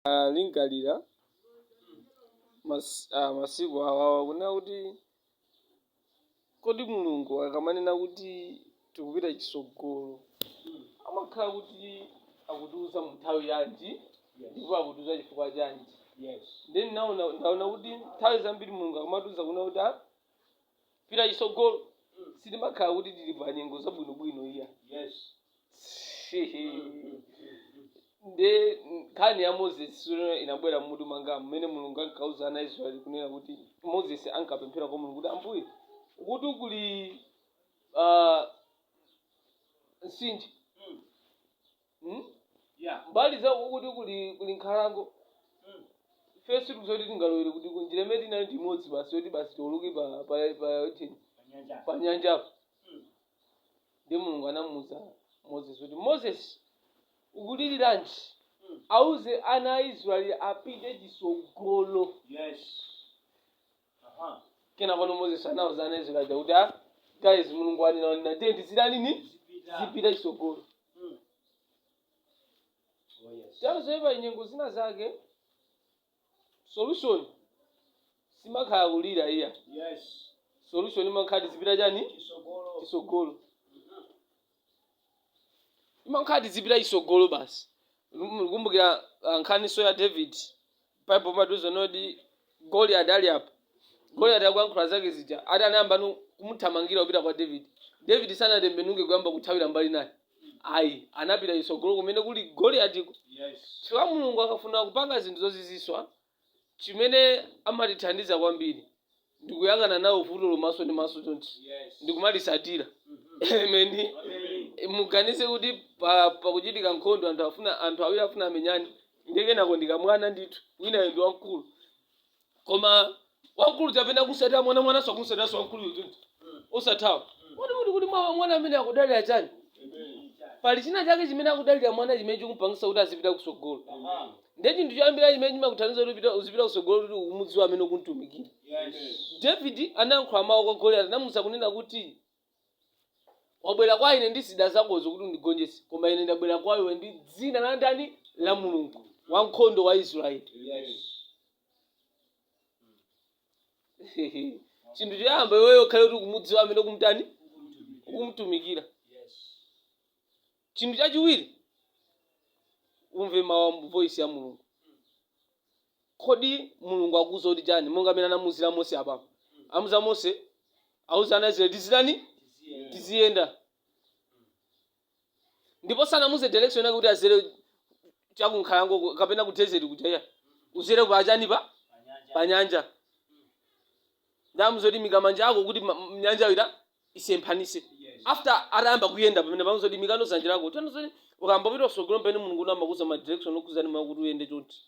lingalira masiku awawa kunena kuti kodi mulungu akamanena kuti tikupita chitsogolo amakhala kuti akutiuza mu nthawi yanji ndipo akutiuza chifukwa chanji. Then ndaona kuti nthawi zambiri mulungu akamatiuza kunena kuti pita chitsogolo sitimakhala kuti tili pa nyengo zabwinobwino iya. Nde nkhani ya Moses inabwera mmutu mwanga mmene mulungu ankauza ana Israeli kunena kuti Moses ankapemphera kwa mulungu kuti ambuye kuti kuli nsinji mbali za kuti kuli nkhalango first tikuzoti tingalowere kuti kunjira imene tinali timodzi basi yoti basi tiwoloke pa nyanjapo. Ndi mulungu anamuwuza Moses kuti Moses ukuliriranji auze ana a Israeli apite chitsogolo. Kena pano Moses anawuza ana a Israeli kuti guys mulungu anena tenti zidanini zipita chitsogolo. Chazoepa nyengo zina zake solution simakhala kulira iya. Solution imakhala zipita chani chitsogolo. Imakhala zipita chitsogolo basi. Kumbukira nkhaniso ya David Bible matuzo nodi Goliath ali apa. Goliath akuyankhula zake zija atanayamba kumuthamangira kupita kwa David. David sanatembenuke kuyamba kuthawira mbali naye. Ayi anapita chitsogolo kumene kuli Goliath. Chifukwa mulungu akafuna kupanga zinthu zoziziswa chimene amatithandiza kwambiri ndikuyang'ana nawo vuto lomaso ndi maso chonchi ndikumalisatira. Amen. Muganize kuti pakuchitika nkhondo anthu awiri afuna amenyani ndekenako ndikamwana ndithu wina ndi wamkulu koma wamkulu tapena kusatira mwana sakusatira wamkulu chonchi osathawa kuti mwana amene akudalira chani pali china chake chimene akudalira mwana chimene chikumpangisa kuti azipita kusogolo. Ndi chinthu choyambira chimene chimakuthandiza kuti uzipita kusogolo kuti umudziwa amene ukuntumikira. David anayankhula mawu kwa Goliath anamuwuza kunena kuti wabwera kwa ine ndi zida zakozo kuti undigonjetse koma ine ndabwera kwa iwe ndi dzina la ndani la mulungu wankhondo wa Israeli. Chinthu choyamba iweyo khale kuti ukumudziwa amene ukumtani ukumtumikira. Chinthu chachiwiri umve mawu voice ya mulungu. Kodi mulungu akuwuza kuti chani monga amene anamuwuzira Mose apapo. Amuwuza Mose awuza ana Israeli tizirani tiziyenda. Ndipo sanamuwuze direction yake kuti azere chakunkhalango kapena ku desert kuja uzere kwa chani pa nyanja. Ndamuwuza kuti mika manja ako kuti nyanja ita isemphanise. After atayamba kuyenda pamene pamuwuza kuti mikano dzanja lako tanozoti ukambapita kusogolo pamene mulungu amakuwuza ma direction okuzani mawu kuti uyende chonchi.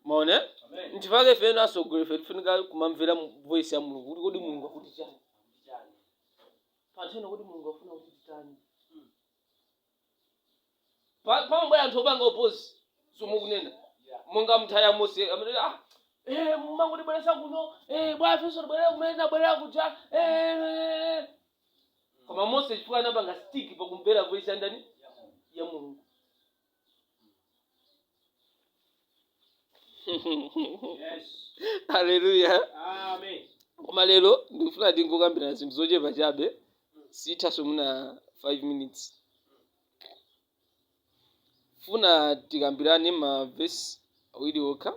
Maone? Nchifukwa ife nasogolo ife tifunika kumamvera voice ya mulungu kuti kodi mulungu akuti chani. Patena kuti mulungu afuna kuti chani. Pamwe anthu opanga opozi somo kunena. Monga mthaya Mose amene mmangu ndibweresa kuno bwana Yesu ndibwerera kumene ndabwerera kuja koma Mose chifukwa anapanga stick pakumvera voice ya ndani ya mulungu. Hallelujah. Amen. Koma lero ndikufuna tingokambirana zinthu zochepa chabe sithaso muna 5 minutes. Funa tikambirane ma verse awiri okha.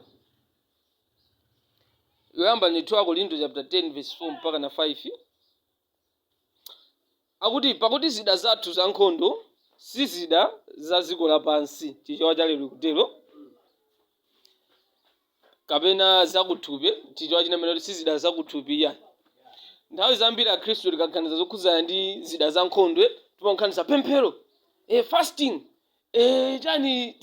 Yoyamba ni 2 Korinto chapter 10 verse 4 mpaka na 5. Akuti pakuti zida zathu za nkhondo si zida za dziko lapansi chichewa cha lero kutero kapena zakuthupi chichewa chinamene si zida zakuthupi ya. Nthawi zambiri akhristu tikaganiza zokhuzana ndi zida za nkhondo timaganiza pemphero fasting chani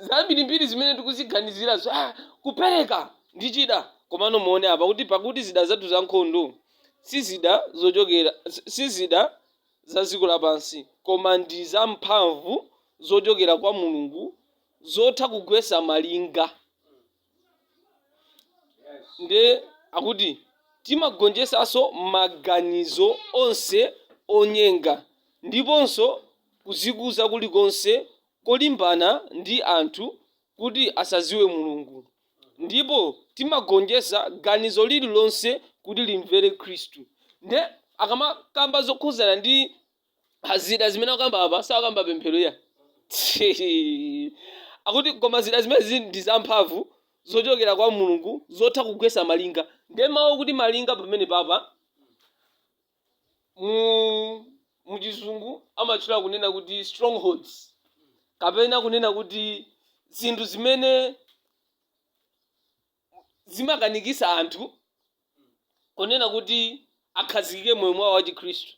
zambiri zimene tikuziganizira kupereka ndi chida komano muone apa kuti pakuti zida zathu za nkhondo si zida za dziko lapansi koma ndi za mphamvu zochokera kwa mulungu zotha kugwetsa malinga. Nde akuti timagonjetsanso maganizo onse onyenga ndiponso kuzikuza kulikonse kolimbana ndi anthu kuti asaziwe mulungu, ndipo timagonjetsa ganizo lililonse kuti limvere khristu. Nde akamakamba zokhuzana ndi zida zimene akamba apa sakamba pemphero ya akuti koma zida zimene ndi zamphamvu zochokera kwa mulungu zotha kugwetsa malinga. Ndiye mawu kuti malinga pamene papa muchizungu amatchula kunena kuti strongholds, kapena kunena kuti zinthu zimene zimakanikisa anthu kunena kuti akhazikike moyo mwawo wa chikhristu.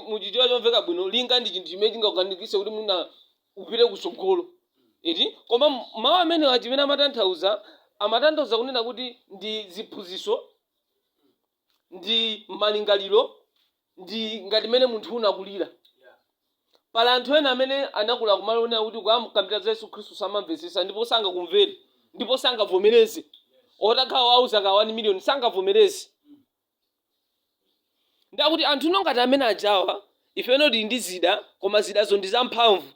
Muchidziwa chomveka bwino, linga ndi chinthu chimene chingakukanikise kuti muna upite kutsogolo. Koma mawu amene chimene amatanthauza kunena kuti ndi ziphunzitso, ndi malingaliro, ndi ngati mene munthu unakulira. Pala anthu ena amene anakula kumalo onena kuti kukamukambira za Yesu Khristu samamvetsesa, ndipo sangakumvere, ndipo sangavomereze. Otakhawa auza ka 1 million sangavomereze. Ndakuti anthu nongati amene ajawa ifeno tili ndi zida, koma zidazo ndi zamphamvu,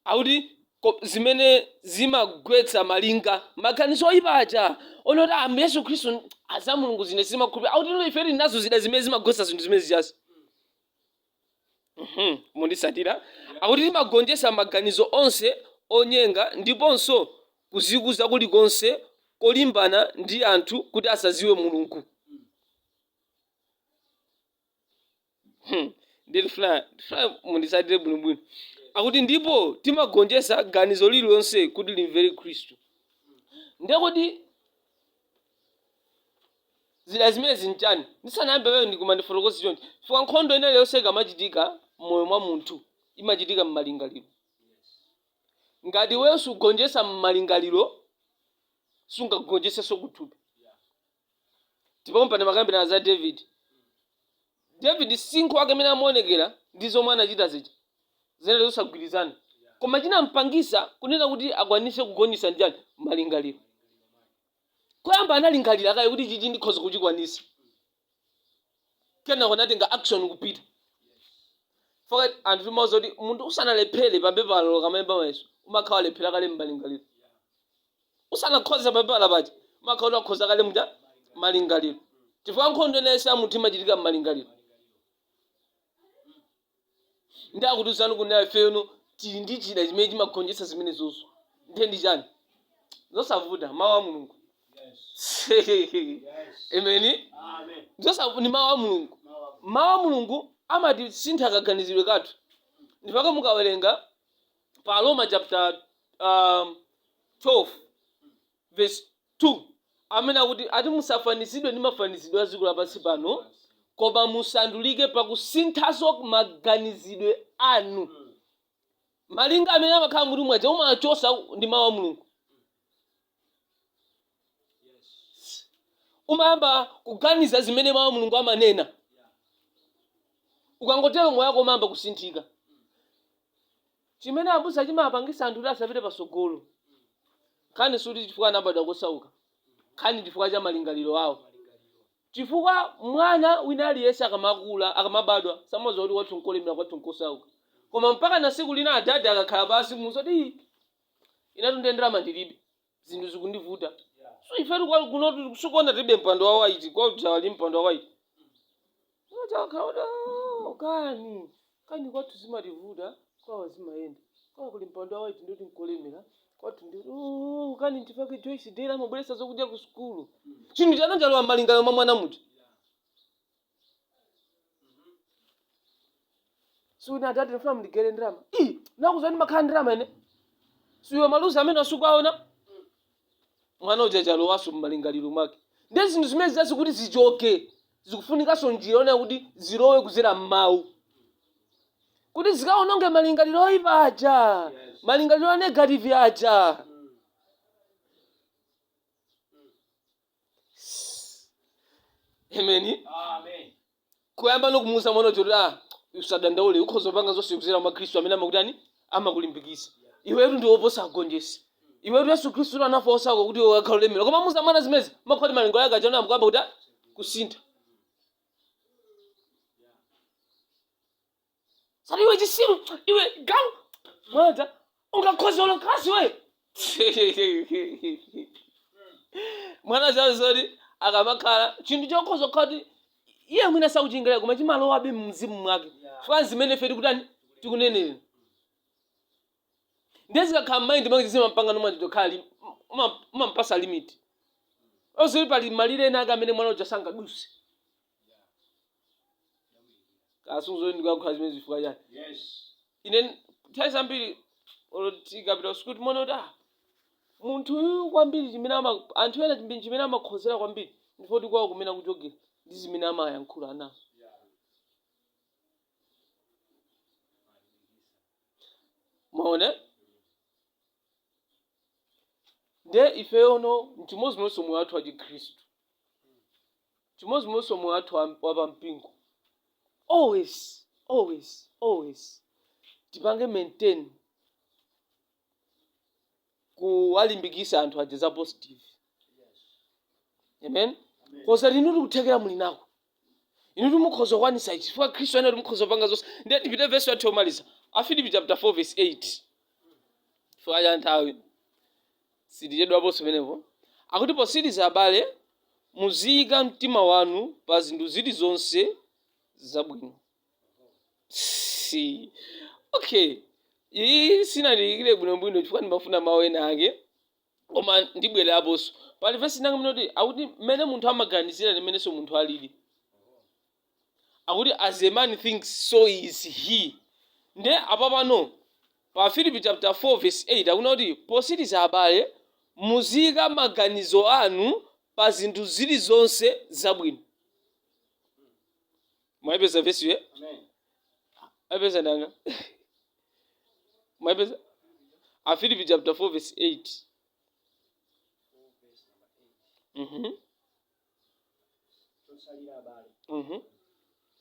akuti zimene zimagwetsa malinga maganizo oyipa aja onoti Yesu Khristu aza mulungu zine zimakhulupirira, akuti ife tili nazo zida zimene zimagwetsa zinthu zimene zijazi. Mundisatira, akuti timagonjetsa maganizo onse onyenga ndiponso kuzikuza kulikonse kolimbana ndi anthu kuti asaziwe mulungu. Ndifuna mundisatire bwinobwino, akuti ndipo timagonjetsa ganizo lililonse kuti limvere khristu. Ndiye kuti zida zimene zinchani ndisanayambe wewe ndikumandifotokoza chonchi, chifukwa nkhondo ina iliyonse ikamachitika moyo mwa munthu imachitika m'malingaliro. Ngati wewe sugonjetsa m'malingaliro sungagonjetsenso kuthupi. Ndipo mpano makambirana za David sinkhu wake amene amaonekera ndi zomwe anachita zija zene zosagwirizana, koma chinampangisa kunena kuti akwanise kugonjetsa njani malingaliro. Koyamba analingalira kaye kuti chichi ndikhoza kuchikwanisa, kenako natenga action kupita. Forget anthu timauza kuti munthu usanalephere papepala kamayamba mayeso umakhala lephera kale m'malingaliro. Usanakhoza papepala paja umakhala akhoza kale muja malingaliro. Chifukwa nkhondo yense ya munthu imachitika m'malingaliro. Ndi akutuzani kunena ifeno tili ndi chida chimene chimagonjetsa zimene zonso. Ndiye ndi chani? Zosavuta mawu a Mulungu. Amen. Ni mawu a Mulungu. Mawu a Mulungu amati sintha kaganizidwe kathu. Ndipaka mukawerenga pa Roma chapter 12 verse 2 amene akuti ati musafanizidwe ndi mafanizidwe a dziko lapansi pano, koma musandulike pakusinthaso maganizidwe anu. Malinga amene amakhala muri mwaja umachosa ndi mawu a Mulungu. Umayamba kuganiza zimene mawu a Mulungu amanena. Ukangotero moyo wako umayamba kusinthika. Chimene abusa chimapangisa anthu kuti asapite pasogolo. Kani suti chifukwa anabadwa kosauka, kani chifukwa cha malingaliro awo. Chifukwa mwana wina aliyense akamakula akamabadwa samaza kuti wathu nkolemera kwathu nkosauka. Koma mpaka na siku lina adadi akakhala pasi muzoti inatu ndendera mandilibe zinthu zikundivuta. So ifetu kwa kunotu sukona tibe mpando wa white kwa utawali mpando wa white. Chakauda kani kwathu zimativuta kwa wazimaenda. Kwa kuli mpando wa white ndoti nkolemera kwathu ndi kani ntifake Joyce dela mabweresa zokudya ku skulu. Chinthu chananjalo malingaliro mwa mwana muti. Suina adadi nfuna mndigere ndrama. Nakuzani makhala ndrama ene. Suyo maluzi amene asukwaona. Mwana ujajalo waso mmalingaliro mwake. Ndi zinthu zimene zasi kuti zichoke. Zikufunikanso njira yona kuti zilowe kuzera m'mawu. Kuti zikaononge malingaliro oyipa aja. Malingaliro negative aja. Amen. Kuyamba nokumuza mwana choti usadandaule ukhoza panga zonse kuzera mwa Khristu amene amakutani amakulimbikisa. Iwetu ndi oposa agonjesa. Iwetu Yesu Khristu anafa osako kuti wakhalemera. Koma muza mwana zimezi makhoti malingaliro yake ajana amukamba kuti kusintha. sati iwe chisiru iwe galu mwaza ungakhozola kasi we mwana zawo zoti akamakhala chinthu chokhoza khati iye mwina sakuchingalira koma chimalowabe mzimu mwake funa zimene fe tikutani tikunenera ndezikakhala m'maindi mwake zimampanga nomwe titokhala umampasa limit ozili pali malire ena ake amene mwana uja sangaduse kasunzoli ndikakhala zimene zifukwa chani ine nthawi zambiri tikapita sikuti mona kuti munthu uyu kwambiri chimene anthu ena chimene amakhozera kwambiri ndifoti kwawo kumene kuchokera ndi zimene amayankhula anazo maone nde ifeyono mchimozimoso moyo wathu wa chikhristu chimozimoso moyo wathu wapampingo always tipange maintain kuwalimbikisa anthu aja za positive amen kosa linu tikuthekera muli nako inu timukhoza kwanisa ichi chifukwa khristu ane timukhoza panga zonse ndiye tipite verse yathu yomaliza Afilipi chapter 4 verse 8 chifukwa cha nthawi sitichedwaponso penepo akuti posiriza abale muziyika mtima wanu pa zinthu zilizonse zabwino okay iyi sinandiyikire bwinobwino chifukwa ndimafuna mawu ena ake koma ndibweraponso pali vesi nanga mnoti akuti mmene munthu amaganizira limenenso munthu alili akuti as a man thinks so is he nde apa pano pa Filipi chapter 4 verse 8 akuna kuti posiriza abale muziyika maganizo anu pa zinthu zilizonse zabwino mwayipeza vesi ye ayipeza nanga mwayipeza Afilipi chapter 4 verse 8 tosalira abale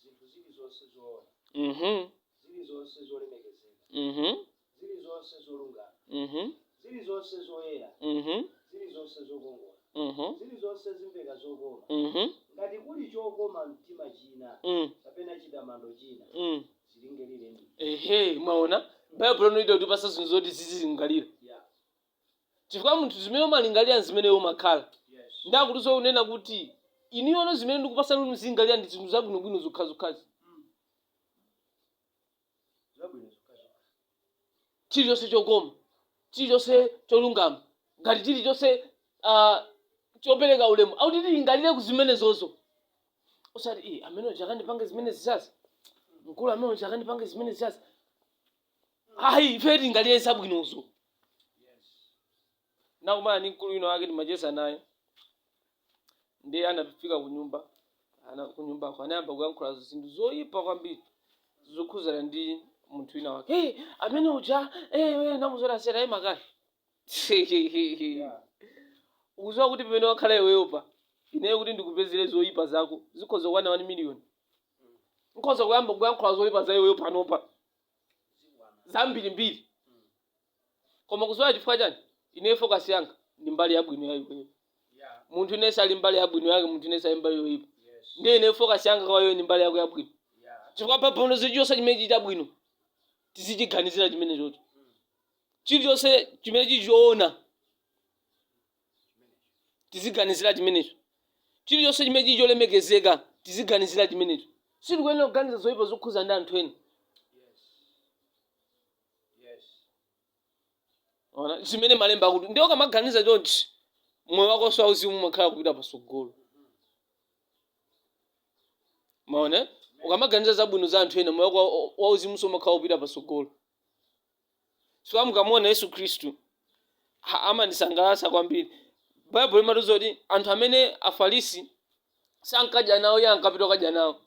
zinthu zilizonse zoona zilizonse zolemekezeka zilizonse zolungama zilizonse zoyera zilizonse zokongola zilizonse zimveka zokoma ngati kuli chokoma mtima china kapena chidamando china zilingalire ndi mwaona baibulo noita kuti pasa zinthu zoti zizilingalira chifukwa munthu zimene umalingalira zimene umakhala ndakutiso unena kuti iniyono zimene ndikupasa kuti muzilingalira ndi zinthu zabwinobwino zokhazokhazi chilichonse chokoma chilichonse cholungama ngati chilichonse chopereka ulemu akuti tilingalire kuzimenezozo usati amene chakandipange zimene zisasa mkulu amene chakandipange zimene zisasa ayi ife tilingalire zabwinozo nakumana ni mkulu wina wake timacheza naye ndiye anafika kunyumbako anayamba kuyankhula zinthu zoyipa kwambiri zokhuzana ndi munthu wina wake amene uja namuzoti asera makani ukuziwa kuti pamene wakhala iweyopa ineyo kuti ndikupezere zoyipa zako zikhoza kukwana 1 million nkhoza kuyamba kuyankhula zoyipa za iweyo panopa zambirimbiri koma kuziwa chifukwa chani ineyo focus yanga ndi mbali yabwino ya iweyo munthu inesa ali mbali yabwino yake munthu inesa ali mbali yoyipa ndiye ineyo focus yanga kwa iweyo ndi mbali yako yabwino chifukwa pano zichonse chimene chichabwino tizichiganizira chimene chocho chilichonse chimene chichiona tiziganizira chimenecho chilichonse chimene chicholemekezeka tiziganizira chimenecho sitikuyenera kuganiza zoyipa zokhuza ndi anthu ena ona zimene malemba akuti ndiwo kamaganiza chonchi moyo wakonso auzimu umakhala kupita pasogolo maona ukamaganiza zabwino za anthu ena moyo wako wauzimunso umakhala kupita pasogolo so mukamona Yesu Khristu amandisangalatsa kwambiri baibulo imatiuza kuti anthu amene afarisi sankadya nawo iye ankapita kudya nawo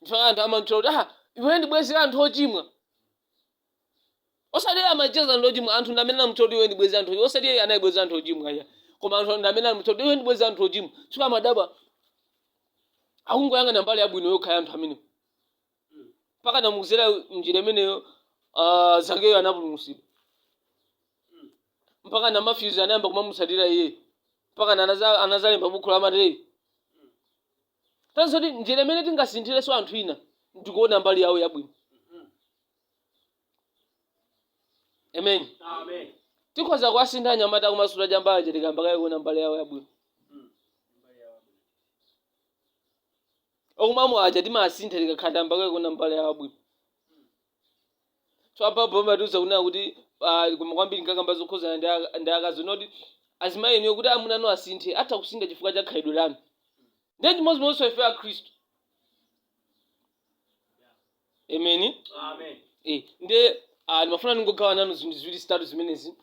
ndifa anthu amantchula kuti iwe ndibwezera anthu ochimwa osati amacheza anthu ochimwa anthu ndamene amutchula iwe ndibwezera anthu ochimwa osati iye anayibwezera anthu ochimwa iya koma anthu ndamene amutchula iwe ndibwezera anthu ochimwa chifukwa amadabwa akungoyang'ana mbali yabwino yokha ya anthu amenewo mpaka namukuzera njira imeneyo Zakeyo anapulumutsidwa mpaka na mafizi anayamba kumamutsatira iye mpaka anazalemba buku la mateyu tanso kuti njira imene tingasinthireso anthu ina ndikuona mbali yawo yabwino amen Amen. tikhoza kuwasintha anyamata kumasula jambala tikamba kaikuona mbale yawo yabwino okumamo aja timasintha tikakhala mbale kaikuona mbale yawo yabwino so apapo matuza kunena kuti koma kwambiri nkakamba zokhuzana ndi akazi noti azimayeniyo kuti amunano asinthe atha kusintha chifukwa cha khalidwe lanu ndiye chimodzimodzinso ife a khristu amen ndiye ndimafuna ningogawa nanu zinthu ziwiri zitatu zimenezi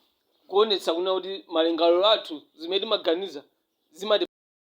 kuonetsa kunena kuti malingaliro athu zimene timaganiza zimati